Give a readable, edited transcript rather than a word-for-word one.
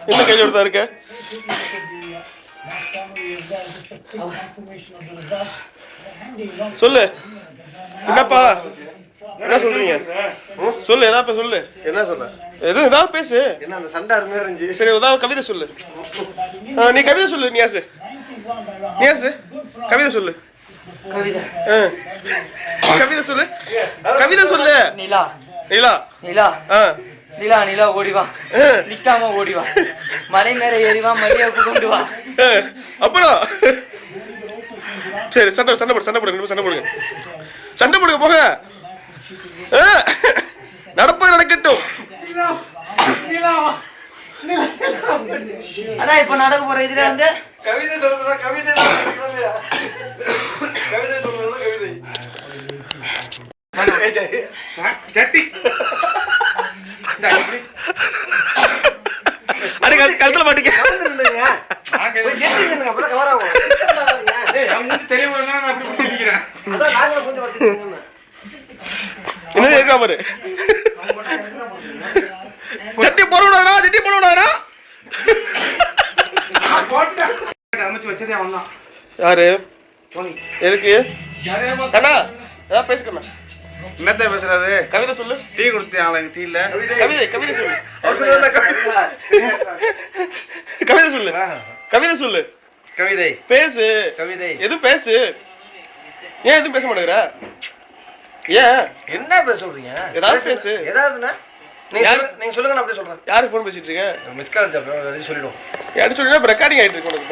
என்ன கையில் எடுத்தா இருக்க? சொல்லு என்னப்பா, என்ன சொல்றீங்க? சொல்லு, ஏதாவது சொல்லு. என்ன சொல்ற? எதுவும் ஏதாவது பேசு. என்ன அந்த சண்டை அருமையா இருந்துச்சு. சரி, ஏதாவது கவிதை சொல்லு. நீ கவிதை சொல்லு. நியாசு கவிதை சொல்லு. கவிதை சொல்லு. கவிதை சொல்லு. நிலா நிலா நிலா நிலா நிலா ஓடிவா, நிக்காம ஓடிவா, மலை மேல ஏறிவா, மலையை கொண்டு வா. அப்புறம் சரி, சண்டை போடுங்க, சண்டை போடுங்க போக. நடப்பது நடக்கட்டும். ஆனா இப்ப நடக்க போற இதுல வந்து கவிதை சொல்றதா? கவிதை கவிதை சொல்றதா? கவிதை சட்டி அடி கழுத்துல மாட்டிக்க. என்ன இருக்கா பாரு. சட்டி போடக்கூடாதா? சட்டி போடக்கூடாதா? அமைச்சு வச்சதே அவன் தான். யாரு? எதுக்கு அண்ணா? ஏதாவது பேசுக்கண்ணா. என்னத்த பேசுறாரு? கவிதை சொல்லு. டீ கொடுத்தேன் டீல. கவிதை சொல்லு. கவிதை சொல்லு. கவிதை சொல்லு. கவிதை பேசு. கவிதை எதுவும் பேசு. ஏன் எதுவும் பேச மாட்டேங்கிற? ஏன் என்ன பேச சொல்றீங்க? ஏதாவது பேசு. ஏதாவதுன்னா நீங்க சொல்லுங்க, நான் அப்படியே சொல்றேன். யாருக்கு ஃபோன் பேசிட்டு இருக்க? மிஸ் கால் சொல்லிடுவோம். யாரு சொல்லினா ரெக்கார்டிங் ஆயிட்டு இருக்கு உனக்கு.